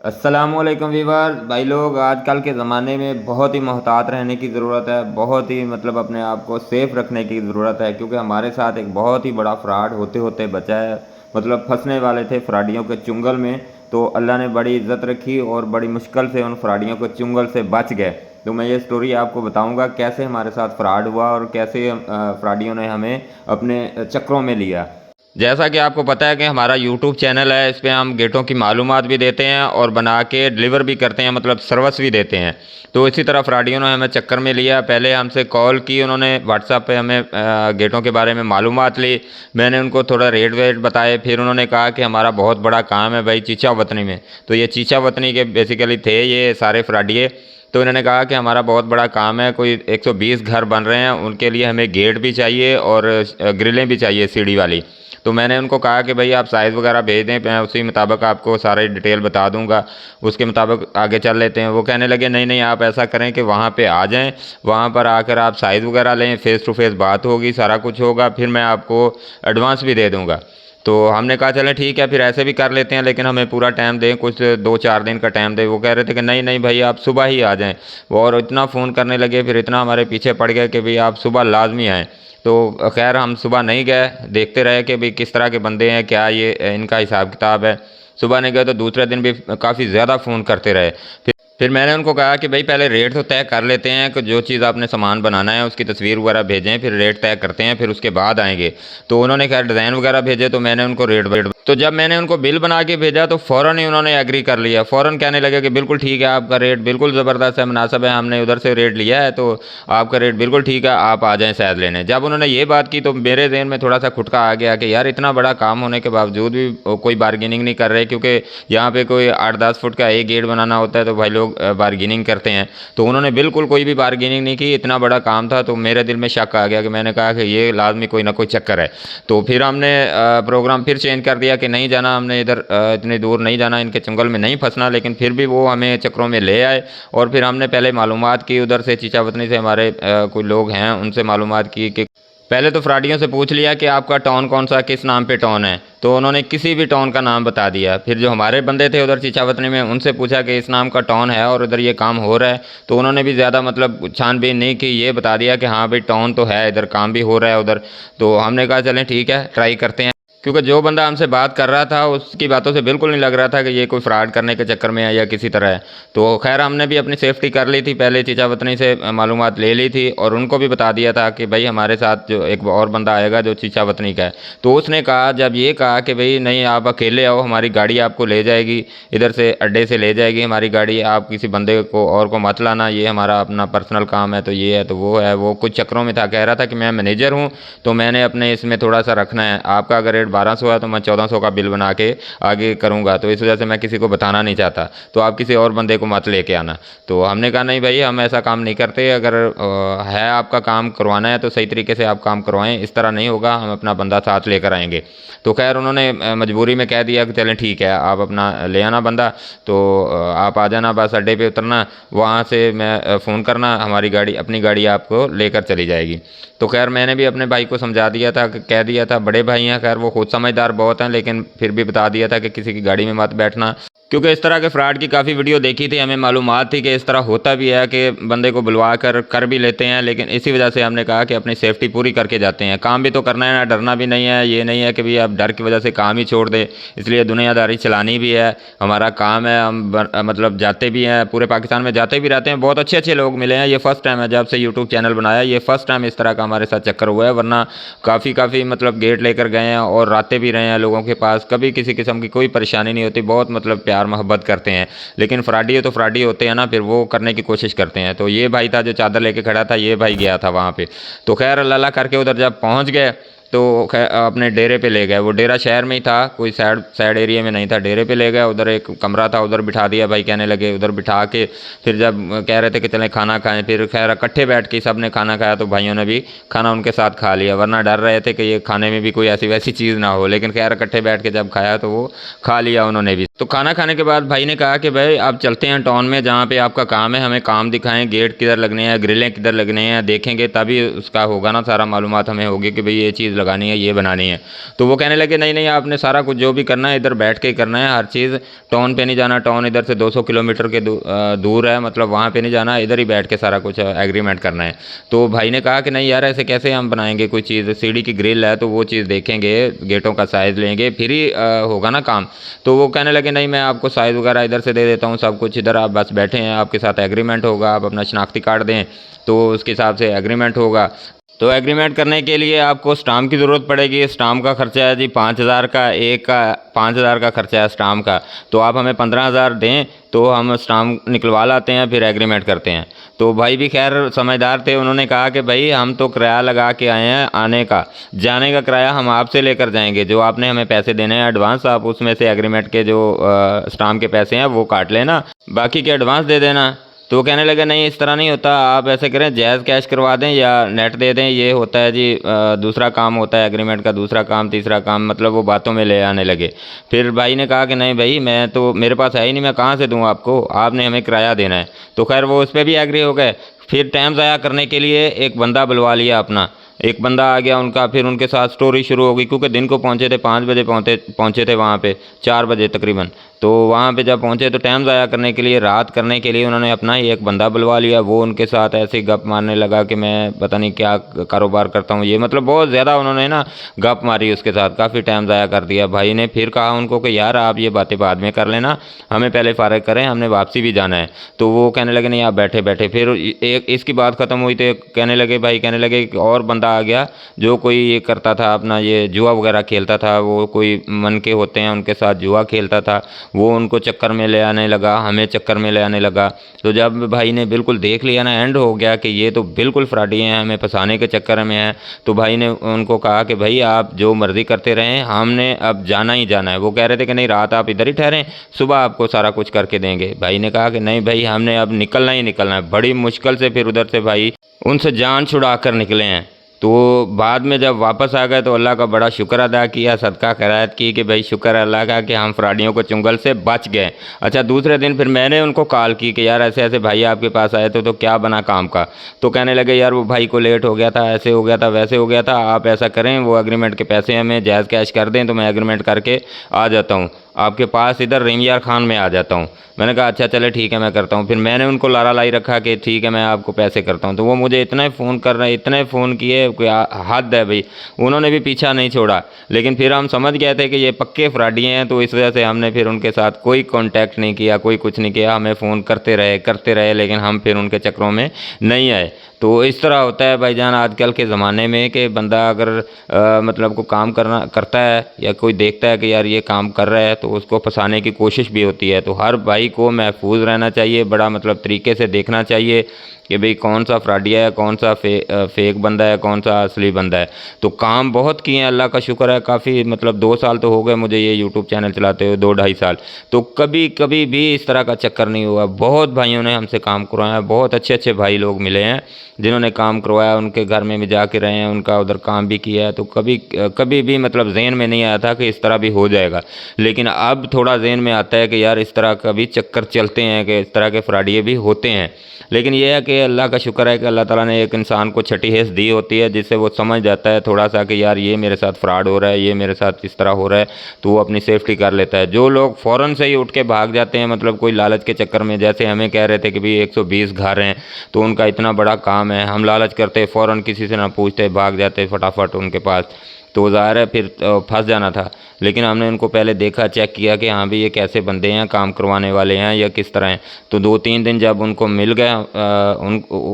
अस्सलामुअलैकुम वीवर भाई लोग, आजकल के ज़माने में बहुत ही मोहतात रहने की ज़रूरत है। बहुत ही मतलब अपने आप को सेफ़ रखने की ज़रूरत है, क्योंकि हमारे साथ एक बहुत ही बड़ा फ्रॉड होते होते बचा है। मतलब फंसने वाले थे फ्रॉडियों के चुंगल में। तो अल्लाह ने बड़ी इज़्ज़त रखी और बड़ी मुश्किल से उन फ्रॉडियों के चुंगल से बच गए। तो मैं ये स्टोरी आपको बताऊंगा कैसे हमारे साथ फ्रॉड हुआ और कैसे फ्रॉडियों ने हमें अपने चक्रों में लिया। जैसा कि आपको पता है कि हमारा यूट्यूब चैनल है, इस पर हम गेटों की मालूमात भी देते हैं और बना के डिलीवर भी करते हैं, मतलब सर्विस भी देते हैं। तो इसी तरह फ्रॉडियों ने हमें चक्कर में लिया। पहले हमसे कॉल की उन्होंने, व्हाट्सएप पे हमें गेटों के बारे में मालूमात ली। मैंने उनको थोड़ा रेट वेट बताए। फिर उन्होंने कहा कि हमारा बहुत बड़ा काम है भाई चीचा वतनी में। तो ये चीचा वतनी के बेसिकली थे ये सारे फ्रॉडिये। तो इन्होंने कहा कि हमारा बहुत बड़ा काम है, कोई 120 घर बन रहे हैं, उनके लिए हमें गेट भी चाहिए और ग्रिलें भी चाहिए सीढ़ी वाली। तो मैंने उनको कहा कि भाई आप साइज़ वगैरह भेज दें, मैं उसी मुताबिक आपको सारी डिटेल बता दूंगा, उसके मुताबिक आगे चल लेते हैं। वो कहने लगे नहीं नहीं, आप ऐसा करें कि वहाँ पे आ जाएं, वहाँ पर आकर आप साइज़ वगैरह लें, फ़ेस टू फेस बात होगी, सारा कुछ होगा, फिर मैं आपको एडवांस भी दे दूँगा। तो हमने कहा चलें ठीक है, फिर ऐसे भी कर लेते हैं, लेकिन हमें पूरा टाइम दें, कुछ 2-4 दिन का टाइम दें। वो कह रहे थे कि नहीं नहीं भाई आप सुबह ही आ जाएं। वो और इतना फ़ोन करने लगे, फिर इतना हमारे पीछे पड़ गए कि भाई आप सुबह लाजमी आएँ। तो खैर हम सुबह नहीं गए, देखते रहे कि भाई किस तरह के बंदे हैं, क्या ये इनका हिसाब किताब है। सुबह नहीं गए तो दूसरे दिन भी काफ़ी ज़्यादा फ़ोन करते रहे। फिर मैंने उनको कहा कि भाई पहले रेट तो तय कर लेते हैं कि जो चीज़ आपने सामान बनाना है उसकी तस्वीर वगैरह भेजें, फिर रेट तय करते हैं, फिर उसके बाद आएंगे। तो उन्होंने खैर डिज़ाइन वगैरह भेजे, तो मैंने उनको रेट तो जब मैंने उनको बिल बना के भेजा तो फ़ौरन ही उन्होंने एग्री कर लिया। फ़ौरन कहने लगे कि बिल्कुल ठीक है, आपका रेट बिल्कुल ज़बरदस्त है, मुनासिब है, हमने उधर से रेट लिया है तो आपका रेट बिल्कुल ठीक है, आप आ जाएँ शायद लेने। जब उन्होंने ये बात की तो मेरे जहन में थोड़ा सा खुटका आ गया कि यार इतना बड़ा काम होने के बावजूद भी कोई बार्गेनिंग नहीं कर रहे, क्योंकि यहाँ पे कोई 8-10 फुट का एक गेट बनाना होता है तो भाई लोग बार्गेनिंग करते हैं। तो उन्होंने बिल्कुल कोई भी बार्गेनिंग नहीं की, इतना बड़ा काम था। तो मेरे दिल में शक आ गया कि मैंने कहा कि ये लाजमी कोई ना कोई चक्कर है। तो फिर हमने प्रोग्राम फिर चेंज कर दिया कि नहीं जाना, हमने इधर इतनी दूर नहीं जाना, इनके चंगल में नहीं फंसना। लेकिन फिर भी वो हमें चक्रों में ले आए और फिर हमने पहले मालूमात की, उधर से चीचा वतनी से हमारे कोई लोग हैं उनसे मालूमात की कि पहले तो फ्रॉडियों से पूछ लिया कि आपका टाउन कौन सा, किस नाम पे टाउन है। तो उन्होंने किसी भी टाउन का नाम बता दिया। फिर जो हमारे बंदे थे उधर चीचावतनी में, उनसे पूछा कि इस नाम का टाउन है और उधर ये काम हो रहा है। तो उन्होंने भी ज़्यादा मतलब छानबीन नहीं की, ये बता दिया कि हाँ भाई टाउन तो है, इधर काम भी हो रहा है उधर। तो हमने कहा चलें ठीक है, ट्राई करते हैं, क्योंकि जो बंदा हमसे बात कर रहा था उसकी बातों से बिल्कुल नहीं लग रहा था कि ये कोई फ्रॉड करने के चक्कर में है या किसी तरह है। तो खैर हमने भी अपनी सेफ्टी कर ली थी, पहले चीचा वतनी से मालूमात ले ली थी और उनको भी बता दिया था कि भाई हमारे साथ जो एक और बंदा आएगा जो चीचा वतनी का है। तो उसने कहा, जब ये कहा कि भाई नहीं आप अकेले आओ, हमारी गाड़ी आपको ले जाएगी, इधर से अड्डे से ले जाएगी हमारी गाड़ी, आप किसी बंदे को और को मत लाना, ये हमारा अपना पर्सनल काम है, तो ये है तो वो है। वो कुछ चक्करों में था, कह रहा था कि मैं मैनेजर हूँ तो मैंने अपने इसमें थोड़ा सा रखना है, आपका अगर रेट 1200 है तो मैं 1400 का बिल बना के आगे करूँगा, तो इस वजह से मैं किसी को बताना नहीं चाहता, तो आप किसी और बंदे को मत लेके आना। तो हमने कहा नहीं भाई हम ऐसा काम नहीं करते, अगर है आपका काम करवाना है तो सही तरीके से आप काम करवाएं, इस तरह नहीं होगा, हम अपना बंदा साथ लेकर आएंगे। तो खैर उन्होंने मजबूरी में कह दिया कि चलें ठीक है, आप अपना ले आना बंदा, तो आप आ जाना, बस अड्डे पे उतरना, वहाँ से मैं फ़ोन करना, हमारी गाड़ी अपनी गाड़ी आपको लेकर चली जाएगी। तो खैर मैंने भी अपने भाई को समझा दिया था, कह दिया था, बड़े भाई हैं खैर वो खुद समझदार बहुत हैं, लेकिन फिर भी बता दिया था कि किसी की गाड़ी में मत बैठना, क्योंकि इस तरह के फ्रॉड की काफ़ी वीडियो देखी थी, हमें मालूमात थी कि इस तरह होता भी है कि बंदे को बुलवा कर भी लेते हैं। लेकिन इसी वजह से हमने कहा कि अपनी सेफ्टी पूरी करके जाते हैं, काम भी तो करना है ना, डरना भी नहीं है। ये नहीं है कि भाई आप डर की वजह से काम ही छोड़ दें, इसलिए दुनियादारी चलानी भी है, हमारा काम है। हम मतलब जाते भी हैं, पूरे पाकिस्तान में जाते भी रहते हैं, बहुत अच्छे अच्छे लोग मिले हैं। ये फर्स्ट टाइम है जब से यूट्यूब चैनल बनाया, ये फर्स्ट टाइम इस तरह का हमारे साथ चक्कर हुआ है, वरना काफ़ी मतलब गेट लेकर गए हैं और रातें भी रहे हैं लोगों के पास, कभी किसी किस्म की कोई परेशानी नहीं होती, बहुत मतलब प्यार मोहब्बत करते हैं। लेकिन फ्रॉडी तो फ्रॉडी होते हैं ना, फिर वो करने की कोशिश करते हैं। तो ये भाई था जो चादर लेके खड़ा था, ये भाई गया था वहाँ पे। तो खैर अल्लाह करके उधर जब पहुँच गए तो अपने डेरे पे ले गए। वो डेरा शहर में ही था, कोई साइड साइड एरिया में नहीं था, डेरे पे ले गए। उधर एक कमरा था, उधर बिठा दिया, भाई कहने लगे उधर बिठा के फिर जब कह रहे थे कि चलें खाना खाएं, फिर खैर इकट्ठे बैठ के सब ने खाना खाया, तो भाइयों ने भी खाना उनके साथ खा लिया, वरना डर रहे थे कि ये खाने में भी कोई ऐसी वैसी चीज़ ना हो। लेकिन खैर इकट्ठे बैठ के जब खाया तो वो खा लिया उन्होंने भी। तो खाना खाने के बाद भाई ने कहा कि भाई आप चलते हैं टाउन में जहाँ पे आपका काम है, हमें काम दिखाएं, गेट किधर लगने हैं, ग्रिलें किधर लगने हैं, देखेंगे तभी उसका होगा ना, सारा मालूमात हमें होगी कि भाई ये चीज़ लगानी है, ये बनानी है। तो वो कहने लगे नहीं नहीं, आपने सारा कुछ जो भी करना है इधर बैठ के ही करना है, हर चीज़ टाउन पे नहीं जाना, टाउन इधर से 200 किलोमीटर के दूर है, मतलब वहाँ पे नहीं जाना, इधर ही बैठ के सारा कुछ एग्रीमेंट करना है। तो भाई ने कहा कि नहीं यार, ऐसे कैसे हम बनाएंगे कोई चीज़, सीढ़ी की ग्रिल है तो वो चीज़ देखेंगे, गेटों का साइज़ लेंगे, फिर ही होगा ना काम। तो वो कहने लगे नहीं, मैं आपको साइज़ वगैरह इधर से दे देता हूँ, सब कुछ इधर, आप बस बैठे हैं, आपके साथ एग्रीमेंट होगा, आप अपना शनाख्ती कार्ड दें तो उसके हिसाब से एग्रीमेंट होगा। तो एग्रीमेंट करने के लिए आपको स्टाम्प की ज़रूरत पड़ेगी। स्टाम्प का खर्चा है जी 5,000 का, एक का 5,000 का खर्चा है स्टाम्प का। तो आप हमें 15,000 दें तो हम स्टाम्प निकलवा लाते हैं, फिर एग्रीमेंट करते हैं। तो भाई भी खैर समझदार थे, उन्होंने कहा कि भाई हम तो किराया लगा के आए हैं आने का, जाने का किराया हम आपसे लेकर जाएंगे, जो आपने हमें पैसे देने हैं एडवांस, आप उसमें से एग्रीमेंट के जो स्टाम्प के पैसे हैं वो काट लेना, बाकी के एडवांस दे देना। तो वो कहने लगे नहीं, इस तरह नहीं होता, आप ऐसे करें जायज़ कैश करवा दें या नेट दे दें, ये होता है जी दूसरा काम होता है एग्रीमेंट का, दूसरा काम, तीसरा काम, मतलब वो बातों में ले आने लगे। फिर भाई ने कहा कि नहीं भाई, मैं तो, मेरे पास है ही नहीं, मैं कहाँ से दूँ आपको, आपने हमें किराया देना है। तो खैर वो उस पर भी एग्री हो गए। फिर टाइम ज़ाया करने के लिए एक बंदा बुलवा लिया अपना, एक बंदा आ गया उनका, फिर उनके साथ स्टोरी शुरू हो गई, क्योंकि दिन को पहुंचे थे 5 बजे, पहुंचे थे वहाँ पे 4 बजे तकरीबन। तो वहाँ पे जब पहुंचे तो टाइम ज़ाया करने के लिए, रात करने के लिए उन्होंने अपना ही एक बंदा बुलवा लिया। वो उनके साथ ऐसे गप मारने लगा कि मैं पता नहीं क्या कारोबार करता हूँ, ये मतलब बहुत ज़्यादा उन्होंने ना गप मारी उसके साथ, काफ़ी टाइम ज़ाया कर दिया। भाई ने फिर कहा उनको कि यार आप ये बातें बाद में कर लेना, हमें पहले फ़ारिग करें, हमने वापसी भी जाना है। तो वो कहने लगे नहीं आप बैठे बैठे। फिर एक इसकी बात ख़त्म हुई तो कहने लगे, भाई कहने लगे एक और बंदा आ गया जो कोई ये करता था, अपना ये जुआ वगैरह खेलता था, वो कोई मन के होते हैं उनके साथ जुआ खेलता था, वो उनको चक्कर में ले आने लगा, हमें चक्कर में ले आने लगा। तो जब भाई ने बिल्कुल देख लिया ना, एंड हो गया कि ये तो बिल्कुल फ्रॉडी हैं, हमें फंसाने के चक्कर में हैं, तो भाई ने उनको कहा कि भाई आप जो मर्ज़ी करते रहें, हमने अब जाना ही जाना है। वो कह रहे थे कि नहीं रात आप इधर ही ठहरें, सुबह आपको सारा कुछ करके देंगे। भाई ने कहा कि नहीं भाई, हमने अब निकलना ही निकलना है। बड़ी मुश्किल से फिर उधर से भाई उनसे जान छुड़ा कर निकले हैं। तो बाद में जब वापस आ गए तो अल्लाह का बड़ा शुक्र अदा किया, सदका खैरात की कि भाई शुक्र अल्लाह का कि हम फ्रॉडियों को चुंगल से बच गए। अच्छा, दूसरे दिन फिर मैंने उनको कॉल की कि यार ऐसे ऐसे भाई आपके पास आए थे, तो क्या बना काम का। तो कहने लगे यार वो भाई को लेट हो गया था, ऐसे हो गया था, वैसे हो गया था, आप ऐसा करें वो एग्रीमेंट के पैसे हमें जायज़ कैश कर दें तो मैं एग्रीमेंट करके आ जाता हूँ आपके पास, इधर रेमियार खान में आ जाता हूँ। मैंने कहा अच्छा चले ठीक है मैं करता हूँ। फिर मैंने उनको लारा लाई रखा कि ठीक है मैं आपको पैसे करता हूँ। तो वो मुझे इतने फ़ोन कर रहे हैं, इतने फ़ोन किए, कोई हद है भाई, उन्होंने भी पीछा नहीं छोड़ा। लेकिन फिर हम समझ गए थे कि ये पक्के फ्रॉडी हैं, तो इस वजह से हमने फिर उनके साथ कोई कांटेक्ट नहीं किया, कोई कुछ नहीं किया। हमें फ़ोन करते रहे लेकिन हम फिर उनके चक्करों में नहीं आए। तो इस तरह होता है भाईजान आजकल के ज़माने में कि बंदा अगर मतलब को काम करता है या कोई देखता है कि यार ये काम कर रहा है तो उसको फंसाने की कोशिश भी होती है। तो हर भाई को महफूज रहना चाहिए, बड़ा मतलब तरीके से देखना चाहिए कि भाई कौन सा फ्रॉडिया है, कौन सा फेक बंदा है, कौन सा असली बंदा है। तो काम बहुत किए हैं, अल्लाह का शुक्र है, काफ़ी मतलब 2 साल तो हो गए मुझे ये यूट्यूब चैनल चलाते हुए, 2 ढाई साल। तो कभी कभी भी इस तरह का चक्कर नहीं हुआ। बहुत भाइयों ने हमसे काम करवाया, बहुत अच्छे अच्छे भाई लोग मिले हैं जिन्होंने काम करवाया, उनके घर में भी जाके रहे हैं, उनका उधर काम भी किया है। तो कभी कभी भी मतलब जहन में नहीं आया था कि इस तरह भी हो जाएगा। लेकिन अब थोड़ा जहन में आता है कि यार इस तरह का भी चक्कर चलते हैं, कि इस तरह के फ्रॉडिये भी होते हैं। लेकिन यह है कि अल्लाह का शुक्र है कि अल्लाह ताला ने एक इंसान को छठी हिस्स दी होती है, जिससे वो समझ जाता है थोड़ा सा कि यार ये मेरे साथ फ्रॉड हो रहा है, ये मेरे साथ इस तरह हो रहा है, तो वो अपनी सेफ्टी कर लेता है। जो लोग फ़ौरन से ही उठ के भाग जाते हैं, मतलब कोई लालच के चक्कर में, जैसे हमें कह रहे थे कि भाई 120 घर हैं तो उनका इतना बड़ा काम है, हम लालच करते फ़ौरन किसी से ना पूछते भाग जाते फटाफट उनके पास, तो ज़ाहिर है फिर फंस जाना था। लेकिन हमने उनको पहले देखा, चेक किया कि हाँ भी ये कैसे बंदे हैं, काम करवाने वाले हैं या किस तरह हैं। तो 2-3 दिन जब उनको मिल गया,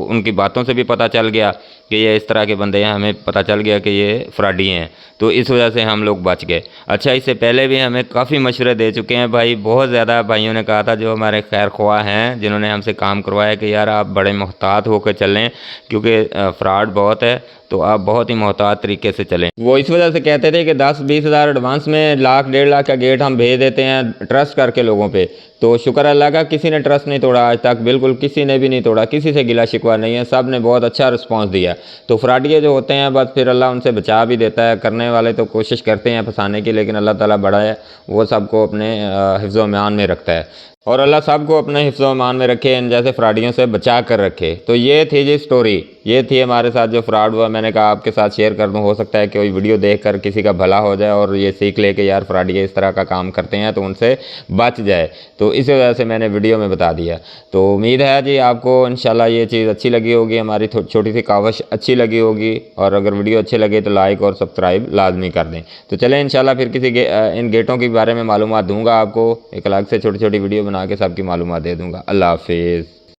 उनकी बातों से भी पता चल गया कि ये इस तरह के बंदे हैं, हमें पता चल गया कि ये फ्रॉडी हैं। तो इस वजह से हम लोग बच गए। अच्छा, इससे पहले भी हमें काफ़ी मशवरे दे चुके हैं भाई, बहुत ज़्यादा भाइयों ने कहा था जो हमारे खैर ख्वाह हैं जिन्होंने हमसे काम करवाया कि यार आप बड़े मोहतात होकर चलें, क्योंकि फ़्रॉड बहुत है, तो आप बहुत ही मोहतात तरीके से चलें। वो इस वजह से कहते थे कि 10-20 हज़ार एडवांस में 1,00,000-1.5 लाख का गेट हम भेज देते हैं ट्रस्ट करके लोगों पे। तो शुक्र अल्लाह का किसी ने ट्रस्ट नहीं तोड़ा आज तक, बिल्कुल किसी ने भी नहीं तोड़ा, किसी से गिला शिकवा नहीं है, सब ने बहुत अच्छा रिस्पांस दिया। तो फ्रॉडिये जो होते हैं बस फिर अल्लाह उनसे बचा भी देता है। करने वाले तो कोशिश करते हैं फंसाने की, लेकिन अल्लाह ताला बड़ा है, वो सबको अपने हिफ्ज़ व ईमान में रखता है। और अल्लाह सबको अपने हिफ्ज़ व ईमान में रखे, इन जैसे फ्रॉडियों से बचा कर रखे। तो ये थी जी स्टोरी, ये थी हमारे साथ जो फ्रॉड हुआ। मैंने कहा आपके साथ शेयर कर दूं, हो सकता है कि कोई वीडियो देखकर किसी का भला हो जाए और ये सीख ले कि यार फ्रॉडिये इस तरह का काम करते हैं, तो उनसे बच जाए। तो इस वजह से मैंने वीडियो में बता दिया। तो उम्मीद है जी आपको इंशाल्लाह ये चीज़ अच्छी लगी होगी, हमारी छोटी सी कावश अच्छी लगी होगी। और अगर वीडियो अच्छी लगे तो लाइक और सब्सक्राइब लाजमी कर दें। तो चलें इंशाल्लाह फिर किसी इन गेटों के बारे में मालूमात दूंगा आपको, एक अलग से छोटी छोटी वीडियो बना के सबकी मालूमात दे दूंगा। अल्लाह हाफिज़।